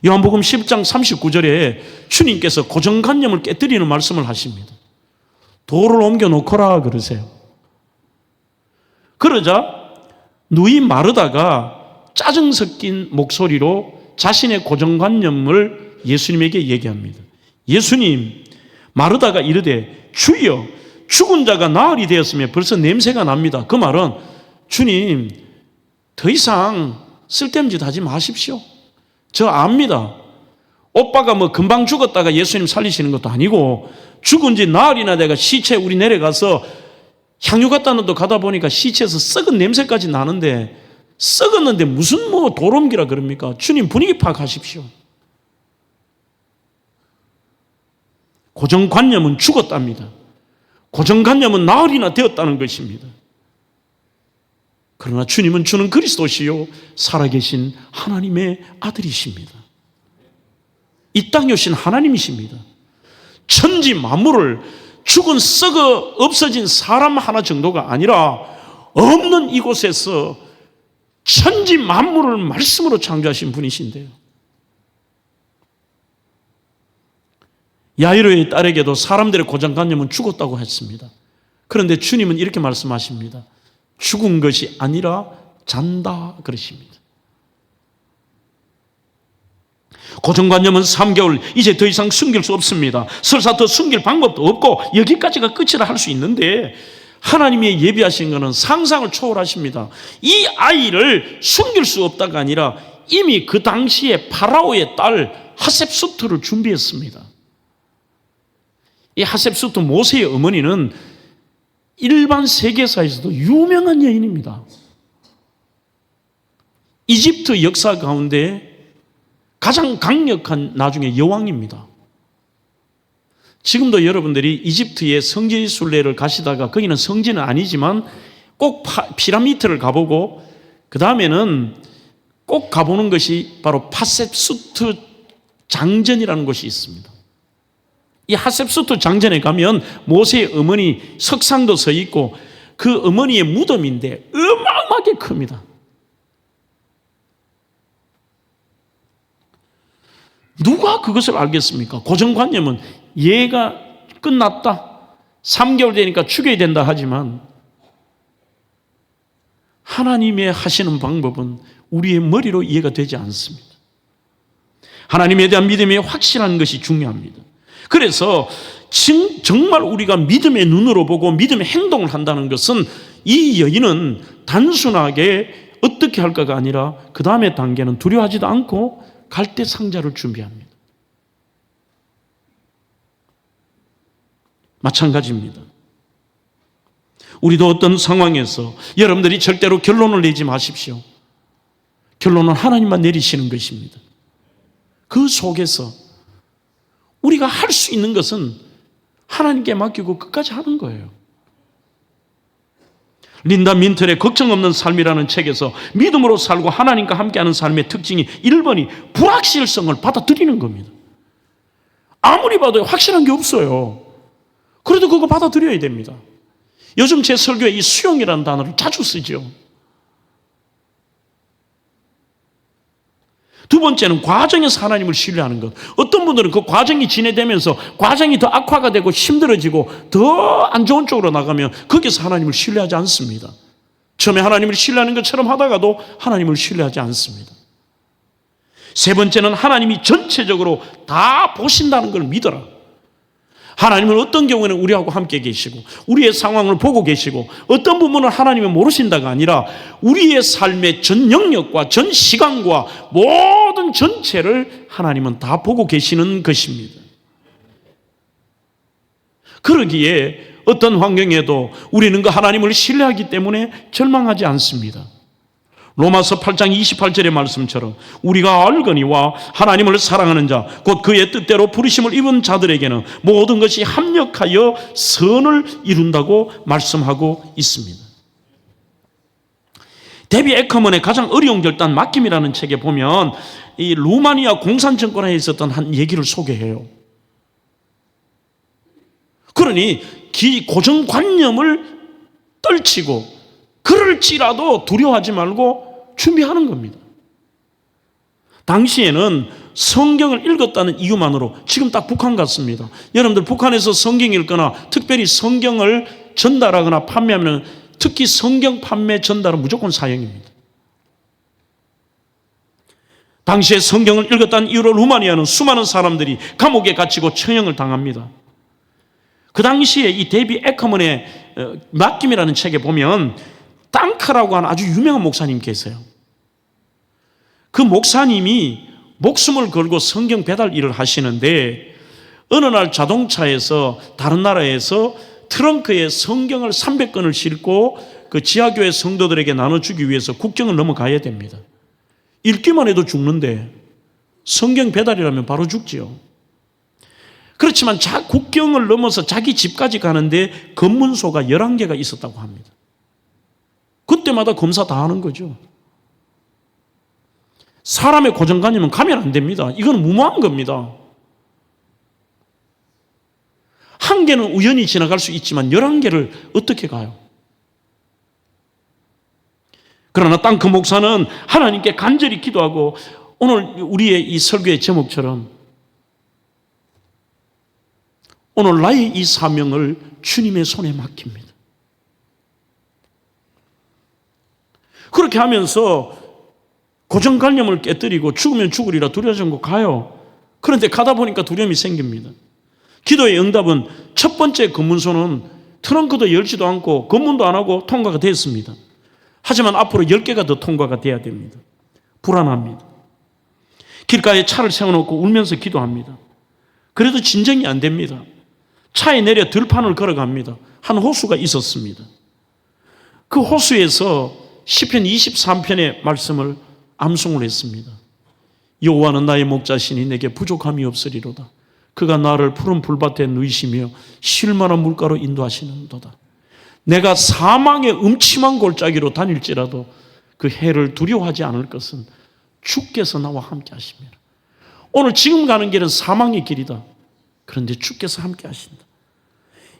요한복음 10장 39절에 주님께서 고정관념을 깨뜨리는 말씀을 하십니다. 돌을 옮겨 놓거라 그러세요. 그러자 누이 마르다가 짜증 섞인 목소리로 자신의 고정관념을 예수님에게 얘기합니다. 예수님, 마르다가 이르되 주여, 죽은 자가 나흘이 되었으며 벌써 냄새가 납니다. 그 말은 주님, 더 이상 쓸데없는 짓 하지 마십시오. 저 압니다. 오빠가 뭐 금방 죽었다가 예수님 살리시는 것도 아니고, 죽은 지 나흘이나 돼가 시체 우리 내려가서 향유 갖다 놓도 가다 보니까 시체에서 썩은 냄새까지 나는데, 썩었는데 무슨 뭐 돌옮기라 그럽니까? 주님, 분위기 파악하십시오. 고정관념은 죽었답니다. 고정관념은 나흘이나 되었다는 것입니다. 그러나 주님은 주는 그리스도시요 살아계신 하나님의 아들이십니다. 이 땅에 오신 하나님이십니다. 천지 만물을 죽은 썩어 없어진 사람 하나 정도가 아니라 없는 이곳에서 천지 만물을 말씀으로 창조하신 분이신데요. 야이로의 딸에게도 사람들의 고정관념은 죽었다고 했습니다. 그런데 주님은 이렇게 말씀하십니다. 죽은 것이 아니라 잔다 그러십니다. 고정관념은 3개월, 이제 더 이상 숨길 수 없습니다. 설사 더 숨길 방법도 없고 여기까지가 끝이라 할 수 있는데, 하나님의 예비하신 것은 상상을 초월하십니다. 이 아이를 숨길 수 없다가 아니라 이미 그 당시에 파라오의 딸 하셉수트를 준비했습니다. 이 하셉수트 모세의 어머니는 일반 세계사에서도 유명한 여인입니다. 이집트 역사 가운데 가장 강력한 나중에 여왕입니다. 지금도 여러분들이 이집트의 성지 순례를 가시다가 거기는 성지는 아니지만 꼭 피라미드를 가보고 그 다음에는 꼭 가보는 것이 바로 하셉수트 장전이라는 곳이 있습니다. 이 하셉수트 장전에 가면 모세의 어머니 석상도 서 있고 그 어머니의 무덤인데 어마어마하게 큽니다. 누가 그것을 알겠습니까? 고정관념은 얘가 끝났다, 3개월 되니까 죽여야 된다 하지만 하나님의 하시는 방법은 우리의 머리로 이해가 되지 않습니다. 하나님에 대한 믿음이 확실한 것이 중요합니다. 그래서 정말 우리가 믿음의 눈으로 보고 믿음의 행동을 한다는 것은 이 여인은 단순하게 어떻게 할까가 아니라 그 다음의 단계는 두려워하지도 않고 갈대 상자를 준비합니다. 마찬가지입니다. 우리도 어떤 상황에서 여러분들이 절대로 결론을 내지 마십시오. 결론은 하나님만 내리시는 것입니다. 그 속에서 우리가 할 수 있는 것은 하나님께 맡기고 끝까지 하는 거예요. 린다 민틀의 걱정 없는 삶이라는 책에서 믿음으로 살고 하나님과 함께하는 삶의 특징이 1번이 불확실성을 받아들이는 겁니다. 아무리 봐도 확실한 게 없어요. 그래도 그거 받아들여야 됩니다. 요즘 제 설교에 이 수용이라는 단어를 자주 쓰죠. 두 번째는 과정에서 하나님을 신뢰하는 것. 어떤 분들은 그 과정이 진행되면서 과정이 더 악화가 되고 힘들어지고 더 안 좋은 쪽으로 나가면 거기서 하나님을 신뢰하지 않습니다. 처음에 하나님을 신뢰하는 것처럼 하다가도 하나님을 신뢰하지 않습니다. 세 번째는 하나님이 전체적으로 다 보신다는 걸 믿어라. 하나님은 어떤 경우에는 우리하고 함께 계시고 우리의 상황을 보고 계시고 어떤 부분은 하나님이 모르신다가 아니라 우리의 삶의 전 영역과 전 시간과 모든 전체를 하나님은 다 보고 계시는 것입니다. 그러기에 어떤 환경에도 우리는 그 하나님을 신뢰하기 때문에 절망하지 않습니다. 로마서 8장 28절의 말씀처럼 우리가 알거니와 하나님을 사랑하는 자 곧 그의 뜻대로 부르심을 입은 자들에게는 모든 것이 합력하여 선을 이룬다고 말씀하고 있습니다. 데비 에커먼의 가장 어려운 결단 맡김이라는 책에 보면 이 루마니아 공산정권에 있었던 한 얘기를 소개해요. 그러니 고정관념을 떨치고 그럴지라도 두려워하지 말고 준비하는 겁니다. 당시에는 성경을 읽었다는 이유만으로 지금 딱 북한 같습니다. 여러분들 북한에서 성경 읽거나 특별히 성경을 전달하거나 판매하면 특히 성경 판매 전달은 무조건 사형입니다. 당시에 성경을 읽었다는 이유로 루마니아는 수많은 사람들이 감옥에 갇히고 처형을 당합니다. 그 당시에 이 데이비 에커먼의 맡김이라는 책에 보면 땅크라고 하는 아주 유명한 목사님 계세요. 그 목사님이 목숨을 걸고 성경 배달 일을 하시는데 어느 날 자동차에서 다른 나라에서 트렁크에 성경을 300권을 싣고 그 지하교회 성도들에게 나눠주기 위해서 국경을 넘어가야 됩니다. 읽기만 해도 죽는데 성경 배달이라면 바로 죽지요. 그렇지만 국경을 넘어서 자기 집까지 가는데 검문소가 11개가 있었다고 합니다. 그때마다 검사 다 하는 거죠. 사람의 고정관념은 가면 안 됩니다. 이건 무모한 겁니다. 한 개는 우연히 지나갈 수 있지만 11개를 어떻게 가요? 그러나 땅크 목사는 하나님께 간절히 기도하고 오늘 우리의 이 설교의 제목처럼 오늘 나의 이 사명을 주님의 손에 맡깁니다. 그렇게 하면서 고정관념을 깨뜨리고 죽으면 죽으리라 두려워하지 않고 가요. 그런데 가다 보니까 두려움이 생깁니다. 기도의 응답은 첫 번째 검문소는 트렁크도 열지도 않고 검문도 안 하고 통과가 됐습니다. 하지만 앞으로 10개가 더 통과가 돼야 됩니다. 불안합니다. 길가에 차를 세워놓고 울면서 기도합니다. 그래도 진정이 안 됩니다. 차에 내려 들판을 걸어갑니다. 한 호수가 있었습니다. 그 호수에서 시편 23편의 말씀을 암송을 했습니다. 여호와는 나의 목자시니 내게 부족함이 없으리로다. 그가 나를 푸른 풀밭에 누이시며 쉴 만한 물가로 인도하시는도다. 내가 사망의 음침한 골짜기로 다닐지라도 그 해를 두려워하지 않을 것은 주께서 나와 함께 하십니다. 오늘 지금 가는 길은 사망의 길이다. 그런데 주께서 함께 하신다.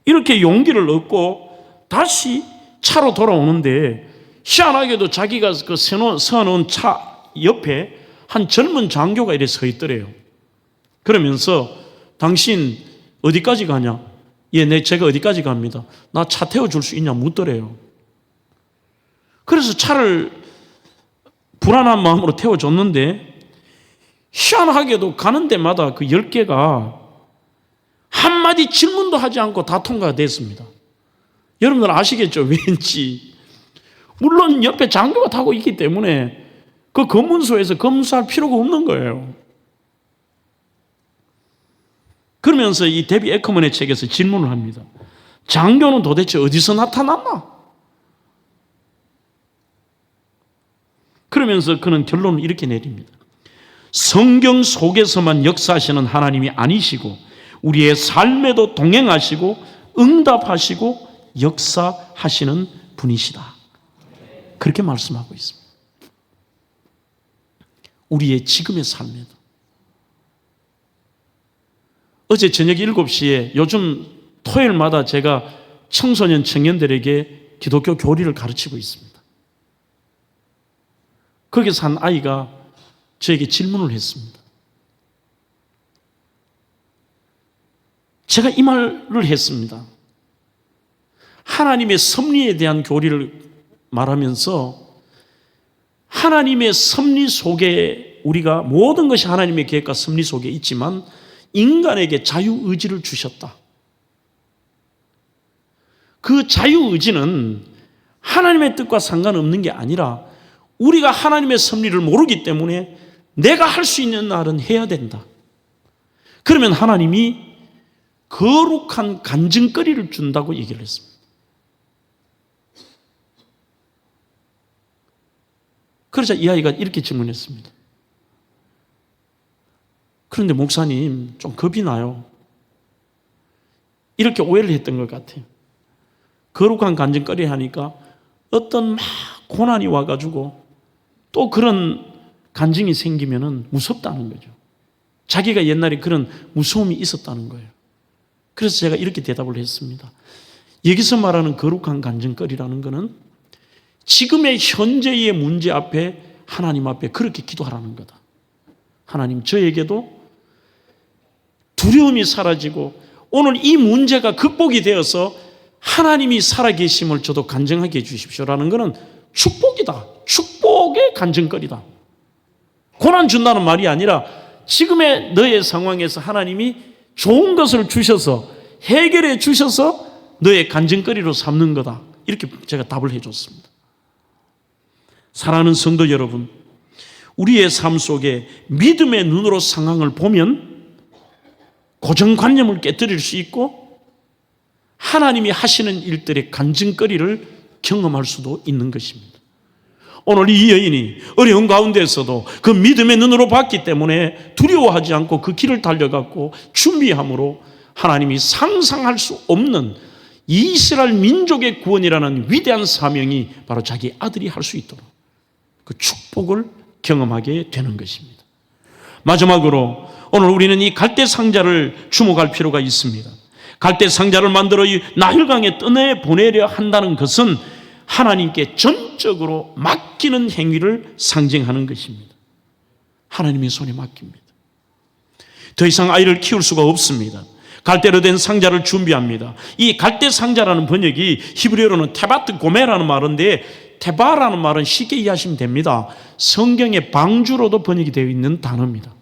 이렇게 용기를 얻고 다시 차로 돌아오는데 희한하게도 자기가 그 세워놓은 차 옆에 한 젊은 장교가 이렇게 서 있더래요. 그러면서 당신 어디까지 가냐? 예, 제가 어디까지 갑니다. 나 차 태워줄 수 있냐? 묻더래요. 그래서 차를 불안한 마음으로 태워줬는데 희한하게도 가는 데마다 그 10개가 한마디 질문도 하지 않고 다 통과가 됐습니다. 여러분들 아시겠죠? 왠지. 물론 옆에 장교가 타고 있기 때문에 그 검문소에서 검수할 필요가 없는 거예요. 그러면서 이 데비 에커먼의 책에서 질문을 합니다. 장교는 도대체 어디서 나타났나? 그러면서 그는 결론을 이렇게 내립니다. 성경 속에서만 역사하시는 하나님이 아니시고 우리의 삶에도 동행하시고 응답하시고 역사하시는 분이시다. 그렇게 말씀하고 있습니다. 우리의 지금의 삶에도. 어제 저녁 7시에 요즘 토요일마다 제가 청소년 청년들에게 기독교 교리를 가르치고 있습니다. 거기서 한 아이가 저에게 질문을 했습니다. 제가 이 말을 했습니다. 하나님의 섭리에 대한 교리를 말하면서 하나님의 섭리 속에 우리가 모든 것이 하나님의 계획과 섭리 속에 있지만 인간에게 자유의지를 주셨다. 그 자유의지는 하나님의 뜻과 상관없는 게 아니라 우리가 하나님의 섭리를 모르기 때문에 내가 할 수 있는 날은 해야 된다. 그러면 하나님이 거룩한 간증거리를 준다고 얘기를 했습니다. 그러자 이 아이가 이렇게 질문했습니다. 그런데 목사님 좀 겁이 나요. 이렇게 오해를 했던 것 같아요. 거룩한 간증거리 하니까 어떤 막 고난이 와가지고 또 그런 간증이 생기면은 무섭다는 거죠. 자기가 옛날에 그런 무서움이 있었다는 거예요. 그래서 제가 이렇게 대답을 했습니다. 여기서 말하는 거룩한 간증거리라는 것은 지금의 현재의 문제 앞에 하나님 앞에 그렇게 기도하라는 거다. 하나님 저에게도 두려움이 사라지고 오늘 이 문제가 극복이 되어서 하나님이 살아계심을 저도 간증하게 해주십시오라는 것은 축복이다. 축복의 간증거리다. 고난 준다는 말이 아니라 지금의 너의 상황에서 하나님이 좋은 것을 주셔서 해결해 주셔서 너의 간증거리로 삼는 거다. 이렇게 제가 답을 해줬습니다. 사랑하는 성도 여러분, 우리의 삶 속에 믿음의 눈으로 상황을 보면 고정관념을 깨뜨릴 수 있고 하나님이 하시는 일들의 간증거리를 경험할 수도 있는 것입니다. 오늘 이 여인이 어려운 가운데서도 그 믿음의 눈으로 봤기 때문에 두려워하지 않고 그 길을 달려갔고 준비함으로 하나님이 상상할 수 없는 이스라엘 민족의 구원이라는 위대한 사명이 바로 자기 아들이 할 수 있도록 그 축복을 경험하게 되는 것입니다. 마지막으로 오늘 우리는 이 갈대 상자를 주목할 필요가 있습니다. 갈대 상자를 만들어 이 나일강에 떠내보내려 한다는 것은 하나님께 전적으로 맡기는 행위를 상징하는 것입니다. 하나님의 손에 맡깁니다. 더 이상 아이를 키울 수가 없습니다. 갈대로 된 상자를 준비합니다. 이 갈대 상자라는 번역이 히브리어로는 테바트 고메라는 말인데 테바라는 말은 쉽게 이해하시면 됩니다. 성경의 방주로도 번역이 되어 있는 단어입니다.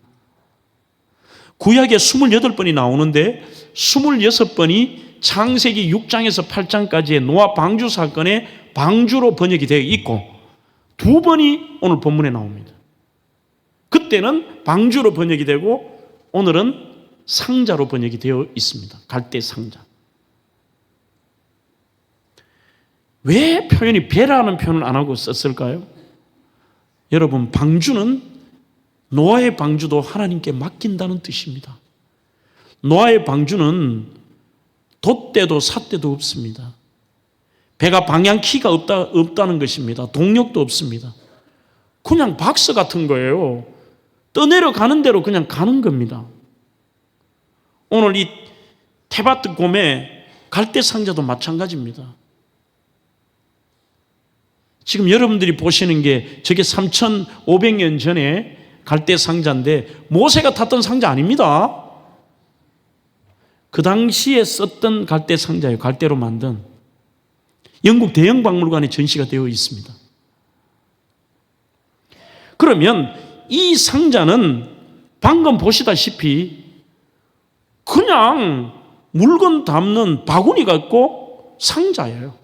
구약에 28번이 나오는데 26번이 창세기 6장에서 8장까지의 노아 방주 사건의 방주로 번역이 되어 있고 두 번이 오늘 본문에 나옵니다. 그때는 방주로 번역이 되고 오늘은 상자로 번역이 되어 있습니다. 갈대 상자. 왜 표현이 배라는 표현을 안 하고 썼을까요? 여러분, 방주는 노아의 방주도 하나님께 맡긴다는 뜻입니다. 노아의 방주는 돛대도 삿대도 없습니다. 배가 방향키가 없다는 것입니다. 동력도 없습니다. 그냥 박스 같은 거예요. 떠내려가는 대로 그냥 가는 겁니다. 오늘 이 테바트 곰의 갈대 상자도 마찬가지입니다. 지금 여러분들이 보시는 게 저게 3,500년 전에 갈대 상자인데 모세가 탔던 상자 아닙니다. 그 당시에 썼던 갈대 상자예요. 갈대로 만든. 영국 대형박물관에 전시가 되어 있습니다. 그러면 이 상자는 방금 보시다시피 그냥 물건 담는 바구니 같고 상자예요.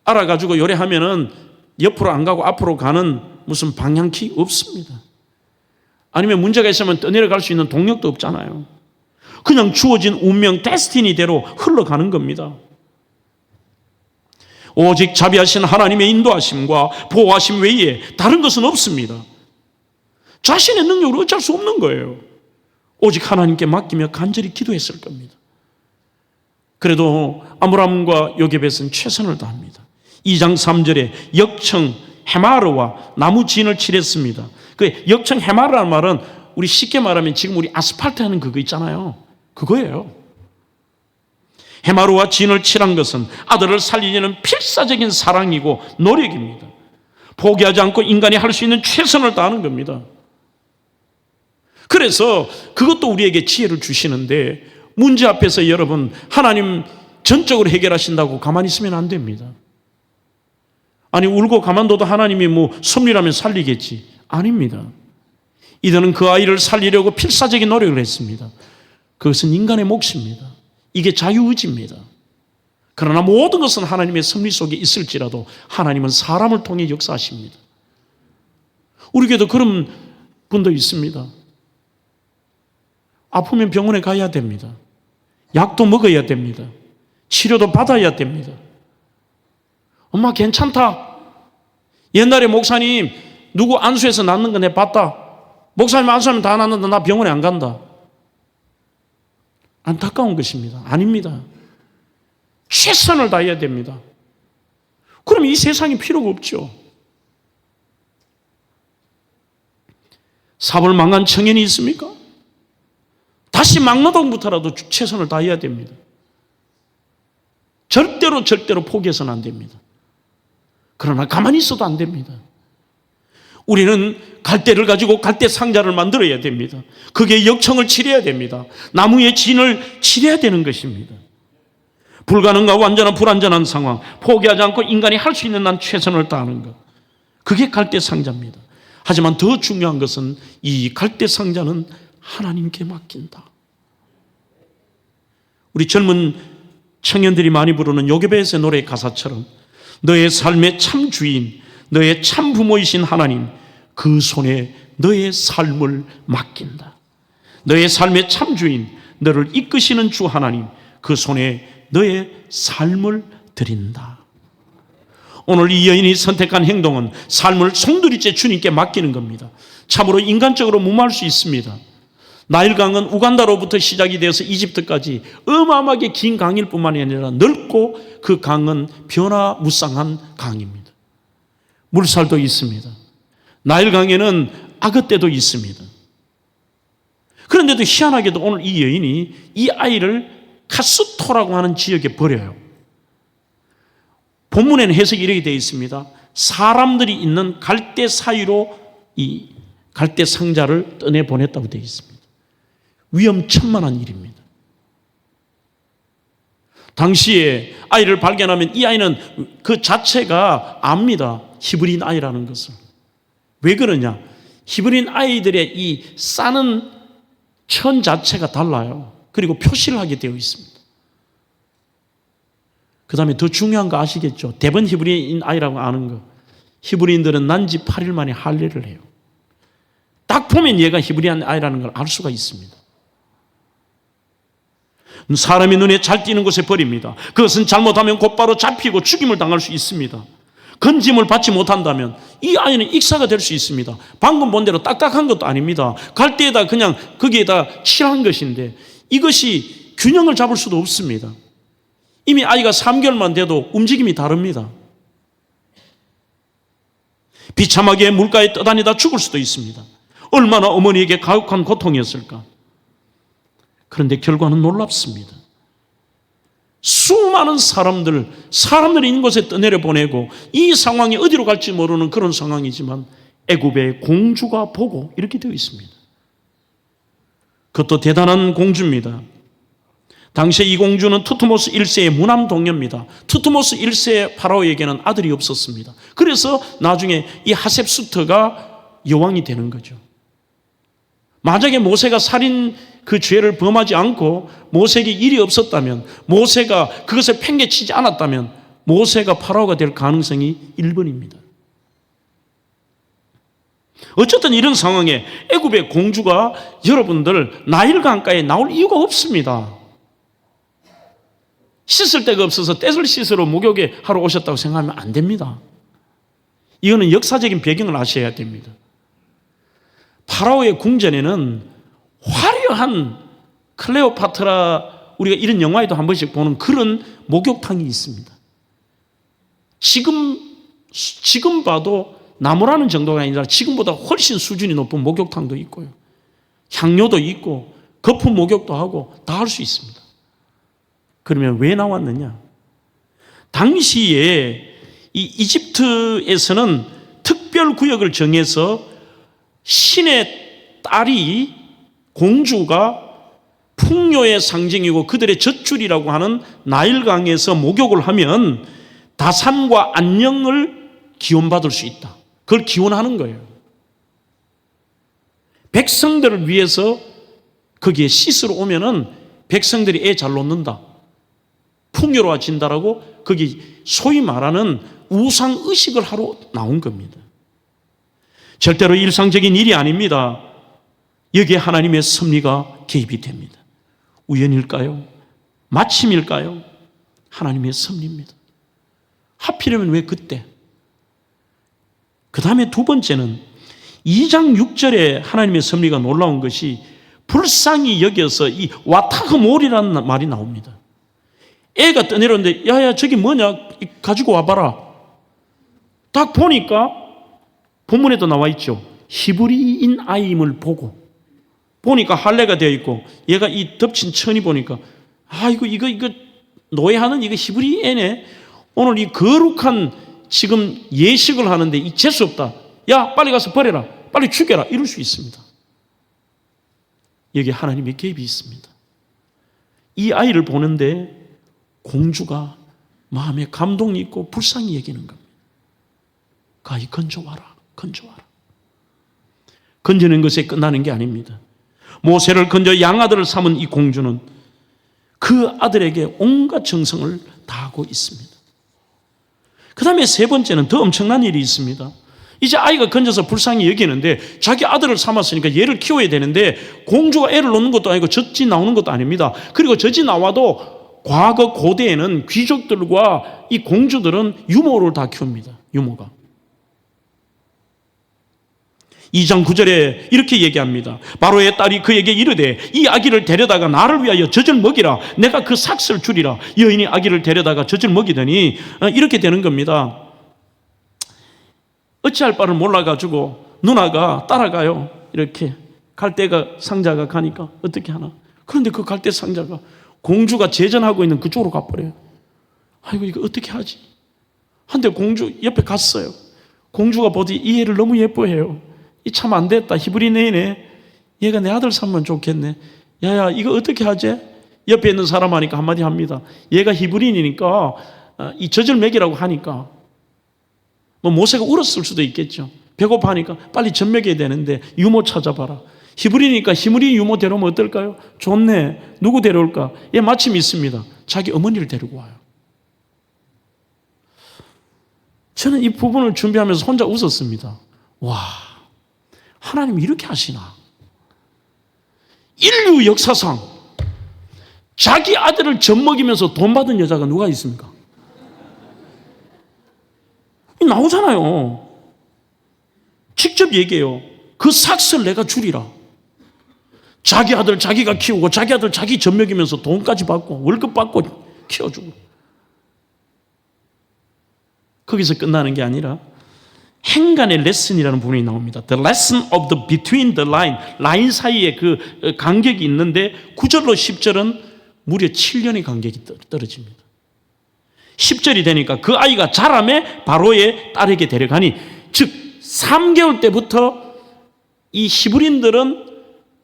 알아가지고 요리하면은 옆으로 안 가고 앞으로 가는 무슨 방향키 없습니다. 아니면 문제가 있으면 떠내려갈 수 있는 동력도 없잖아요. 그냥 주어진 운명, 데스티니대로 흘러가는 겁니다. 오직 자비하신 하나님의 인도하심과 보호하심 외에 다른 것은 없습니다. 자신의 능력으로 어쩔 수 없는 거예요. 오직 하나님께 맡기며 간절히 기도했을 겁니다. 그래도 아므람과 요게벳은 최선을 다합니다. 2장 3절에 역청 해마르와 나무 진을 칠했습니다. 그 역청 해마르라는 말은 우리 쉽게 말하면 지금 우리 아스팔트 하는 그거 있잖아요. 그거예요. 해마르와 진을 칠한 것은 아들을 살리려는 필사적인 사랑이고 노력입니다. 포기하지 않고 인간이 할 수 있는 최선을 다하는 겁니다. 그래서 그것도 우리에게 지혜를 주시는데 문제 앞에서 여러분 하나님 전적으로 해결하신다고 가만히 있으면 안 됩니다. 아니 울고 가만둬도 하나님이 뭐 섭리라면 살리겠지. 아닙니다. 이들은 그 아이를 살리려고 필사적인 노력을 했습니다. 그것은 인간의 몫입니다. 이게 자유의지입니다. 그러나 모든 것은 하나님의 섭리 속에 있을지라도 하나님은 사람을 통해 역사하십니다. 우리에게도 그런 분도 있습니다. 아프면 병원에 가야 됩니다. 약도 먹어야 됩니다. 치료도 받아야 됩니다. 엄마 괜찮다. 옛날에 목사님 누구 안수해서 낫는 거 내가 봤다. 목사님 안수하면 다 낫는다. 나 병원에 안 간다. 안타까운 것입니다. 아닙니다. 최선을 다해야 됩니다. 그럼 이 세상에 필요가 없죠. 사업을 망한 청년이 있습니까? 다시 막노동부터라도 최선을 다해야 됩니다. 절대로 포기해서는 안 됩니다. 그러나 가만히 있어도 안 됩니다. 우리는 갈대를 가지고 갈대 상자를 만들어야 됩니다. 그게 역청을 치려야 됩니다. 나무의 진을 치려야 되는 것입니다. 불가능과 완전한 불완전한 상황, 포기하지 않고 인간이 할 수 있는 난 최선을 다하는 것. 그게 갈대 상자입니다. 하지만 더 중요한 것은 이 갈대 상자는 하나님께 맡긴다. 우리 젊은 청년들이 많이 부르는 요게벳의 노래 가사처럼 너의 삶의 참 주인, 너의 참 부모이신 하나님, 그 손에 너의 삶을 맡긴다. 너의 삶의 참 주인, 너를 이끄시는 주 하나님, 그 손에 너의 삶을 드린다. 오늘 이 여인이 선택한 행동은 삶을 송두리째 주님께 맡기는 겁니다. 참으로 인간적으로 무마할 수 있습니다. 나일강은 우간다로부터 시작이 되어서 이집트까지 어마어마하게 긴 강일 뿐만 아니라 넓고 그 강은 변화무쌍한 강입니다. 물살도 있습니다. 나일강에는 악어떼도 있습니다. 그런데도 희한하게도 오늘 이 여인이 이 아이를 카스토라고 하는 지역에 버려요. 본문에는 해석이 이렇게 되어 있습니다. 사람들이 있는 갈대 사이로 이 갈대 상자를 떠내보냈다고 되어 있습니다. 위험천만한 일입니다. 당시에 아이를 발견하면 이 아이는 그 자체가 압니다. 히브리인 아이라는 것을. 왜 그러냐? 히브리인 아이들의 이 싸는 천 자체가 달라요. 그리고 표시를 하게 되어 있습니다. 그 다음에 더 중요한 거 아시겠죠? 대번 히브리인 아이라고 아는 거. 히브리인들은 난지 8일 만에 할례를 해요. 딱 보면 얘가 히브리인 아이라는 걸 알 수가 있습니다. 사람이 눈에 잘 띄는 곳에 버립니다. 그것은 잘못하면 곧바로 잡히고 죽임을 당할 수 있습니다. 건짐을 받지 못한다면 이 아이는 익사가 될 수 있습니다. 방금 본 대로 딱딱한 것도 아닙니다. 갈대에다 그냥 거기에다 칠한 것인데 이것이 균형을 잡을 수도 없습니다. 이미 아이가 3개월만 돼도 움직임이 다릅니다. 비참하게 물가에 떠다니다 죽을 수도 있습니다. 얼마나 어머니에게 가혹한 고통이었을까. 그런데 결과는 놀랍습니다. 수많은 사람들이 있는 곳에 떠내려 보내고 이 상황이 어디로 갈지 모르는 그런 상황이지만 애굽의 공주가 보고 이렇게 되어 있습니다. 그것도 대단한 공주입니다. 당시에 이 공주는 투트모스 1세의 무남 동녀입니다. 투트모스 1세 파라오에게는 아들이 없었습니다. 그래서 나중에 이 하셉수트가 여왕이 되는 거죠. 만약에 모세가 살인 그 죄를 범하지 않고 모세에게 일이 없었다면, 모세가 그것을 팽개치지 않았다면 모세가 파라오가 될 가능성이 1번입니다. 어쨌든 이런 상황에 애굽의 공주가 여러분들 나일 강가에 나올 이유가 없습니다. 씻을 데가 없어서 떼를 씻으러 목욕에 하러 오셨다고 생각하면 안 됩니다. 이거는 역사적인 배경을 아셔야 됩니다. 파라오의 궁전에는 화려한 클레오파트라, 우리가 이런 영화에도 한 번씩 보는 그런 목욕탕이 있습니다. 지금 봐도 나무라는 정도가 아니라 지금보다 훨씬 수준이 높은 목욕탕도 있고요. 향료도 있고 거품 목욕도 하고 다 할 수 있습니다. 그러면 왜 나왔느냐? 당시에 이 이집트에서는 특별 구역을 정해서 신의 딸이, 공주가 풍요의 상징이고 그들의 젖줄이라고 하는 나일강에서 목욕을 하면 다산과 안녕을 기원받을 수 있다. 그걸 기원하는 거예요. 백성들을 위해서 거기에 씻으러 오면은 백성들이 애 잘 놓는다, 풍요로워진다라고 거기 소위 말하는 우상의식을 하러 나온 겁니다. 절대로 일상적인 일이 아닙니다. 여기에 하나님의 섭리가 개입이 됩니다. 우연일까요? 마침일까요? 하나님의 섭리입니다. 하필이면 왜 그때? 그 다음에 두 번째는 2장 6절에 하나님의 섭리가 놀라운 것이 불쌍히 여겨서 이 와타흐몰이라는 말이 나옵니다. 애가 떠내려오는데 야야 저기 뭐냐 가지고 와봐라. 딱 보니까 본문에도 나와 있죠. 히브리인 아이임을 보니까 할례가 되어 있고 얘가 이 덮친 천이 보니까 이거 노예하는 이거 히브리 애네. 오늘 이 거룩한 지금 예식을 하는데 이 재수 없다. 야 빨리 가서 버려라. 빨리 죽여라. 이럴 수 있습니다. 여기 하나님의 개입이 있습니다. 이 아이를 보는데 공주가 마음에 감동이 있고 불쌍히 여기는 겁니다. 가히 건져와라. 건지는 것에 끝나는 게 아닙니다. 모세를 건져 양아들을 삼은 이 공주는 그 아들에게 온갖 정성을 다하고 있습니다. 그 다음에 세 번째는 더 엄청난 일이 있습니다. 이제 아이가 건져서 불쌍히 여기는데 자기 아들을 삼았으니까 얘를 키워야 되는데 공주가 애를 놓는 것도 아니고 젖이 나오는 것도 아닙니다. 그리고 젖이 나와도 과거 고대에는 귀족들과 이 공주들은 유모를 다 키웁니다. 유모가. 2장 9절에 이렇게 얘기합니다. 바로의 딸이 그에게 이르되 이 아기를 데려다가 나를 위하여 젖을 먹이라. 내가 그 삭슬 주리라. 여인이 아기를 데려다가 젖을 먹이더니 이렇게 되는 겁니다. 어찌할 바를 몰라가지고 누나가 따라가요. 이렇게 갈대가 상자가 가니까 어떻게 하나. 그런데 그 갈대 상자가 공주가 제전하고 있는 그쪽으로 가버려요. 아이고 이거 어떻게 하지? 한데 공주 옆에 갔어요. 공주가 보더니 이 애를 너무 예뻐해요. 이 참 안 됐다. 히브리 네이네. 얘가 내 아들 삼으면 좋겠네. 야야 이거 어떻게 하지? 옆에 있는 사람 하니까 한마디 합니다. 얘가 히브리인이니까 이 젖을 먹이라고 하니까 뭐 모세가 울었을 수도 있겠죠. 배고파하니까 빨리 젖 먹여야 되는데 유모 찾아봐라. 히브리니까 히브리 유모 데려오면 어떨까요? 좋네. 누구 데려올까? 예, 마침 있습니다. 자기 어머니를 데리고 와요. 저는 이 부분을 준비하면서 혼자 웃었습니다. 와, 하나님이 이렇게 하시나? 인류 역사상 자기 아들을 젖먹이면서 돈 받은 여자가 누가 있습니까? 나오잖아요. 직접 얘기해요. 그 삭슬 내가 줄이라. 자기 아들 자기가 키우고 자기 아들 자기 젖먹이면서 돈까지 받고 월급 받고 키워주고. 거기서 끝나는 게 아니라 행간의 레슨이라는 부분이 나옵니다. The lesson of the between the line. 라인 사이에 그 간격이 있는데 9절로 10절은 무려 7년의 간격이 떨어집니다. 10절이 되니까 그 아이가 자라매 바로의 딸에게 데려가니, 즉 3개월 때부터 이 히브리인들은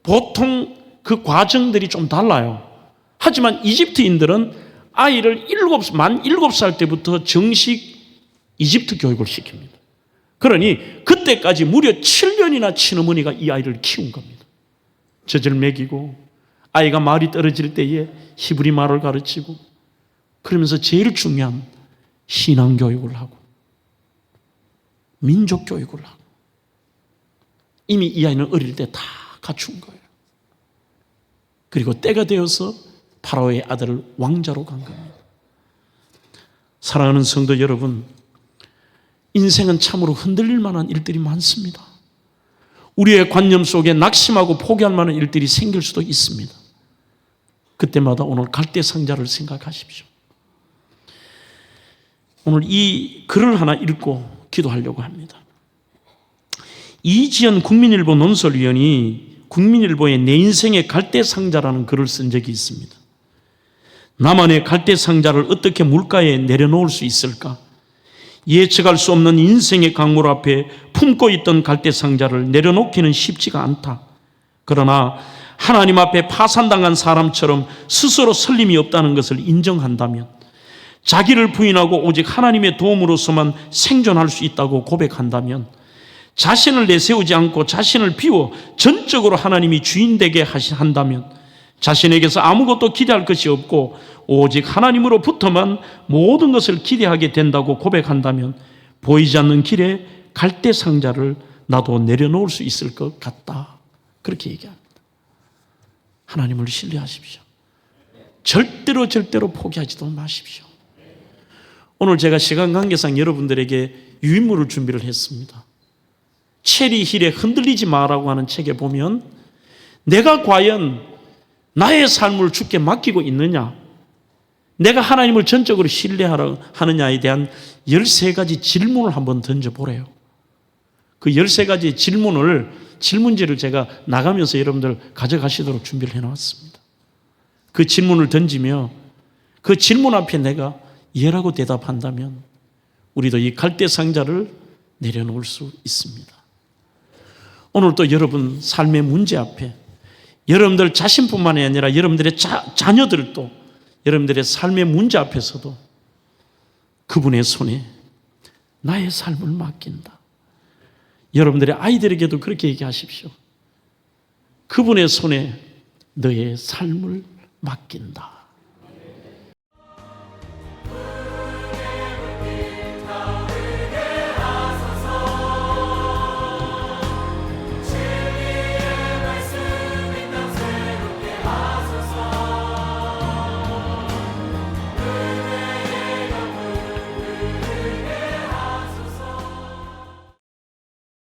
보통 그 과정들이 좀 달라요. 하지만 이집트인들은 아이를 만 7살 때부터 정식 이집트 교육을 시킵니다. 그러니 그때까지 무려 7년이나 친어머니가 이 아이를 키운 겁니다. 젖을 먹이고 아이가 말이 떨어질 때에 히브리 말을 가르치고, 그러면서 제일 중요한 신앙 교육을 하고 민족 교육을 하고, 이미 이 아이는 어릴 때 다 갖춘 거예요. 그리고 때가 되어서 파라오의 아들을 왕자로 간 겁니다. 사랑하는 성도 여러분, 인생은 참으로 흔들릴 만한 일들이 많습니다. 우리의 관념 속에 낙심하고 포기할 만한 일들이 생길 수도 있습니다. 그때마다 오늘 갈대상자를 생각하십시오. 오늘 이 글을 하나 읽고 기도하려고 합니다. 이지연 국민일보 논설위원이 국민일보에 내 인생의 갈대상자라는 글을 쓴 적이 있습니다. 나만의 갈대상자를 어떻게 물가에 내려놓을 수 있을까? 예측할 수 없는 인생의 강물 앞에 품고 있던 갈대상자를 내려놓기는 쉽지가 않다. 그러나 하나님 앞에 파산당한 사람처럼 스스로 설림이 없다는 것을 인정한다면, 자기를 부인하고 오직 하나님의 도움으로서만 생존할 수 있다고 고백한다면, 자신을 내세우지 않고 자신을 비워 전적으로 하나님이 주인되게 한다면, 자신에게서 아무것도 기대할 것이 없고 오직 하나님으로부터만 모든 것을 기대하게 된다고 고백한다면, 보이지 않는 길에 갈대상자를 나도 내려놓을 수 있을 것 같다. 그렇게 얘기합니다. 하나님을 신뢰하십시오. 절대로 포기하지도 마십시오. 오늘 제가 시간 관계상 여러분들에게 유인물을 준비를 했습니다. 체리 힐의 흔들리지 마라고 하는 책에 보면, 내가 과연 나의 삶을 주께 맡기고 있느냐, 내가 하나님을 전적으로 신뢰하느냐에 대한 13가지 질문을 한번 던져보래요. 그 13가지 질문지를 제가 나가면서 여러분들 가져가시도록 준비를 해놨습니다. 그 질문을 던지며 그 질문 앞에 내가 예라고 대답한다면 우리도 이 갈대상자를 내려놓을 수 있습니다. 오늘 또 여러분 삶의 문제 앞에 여러분들 자신뿐만이 아니라 여러분들의 자녀들도 여러분들의 삶의 문제 앞에서도 그분의 손에 나의 삶을 맡긴다. 여러분들의 아이들에게도 그렇게 얘기하십시오. 그분의 손에 너의 삶을 맡긴다.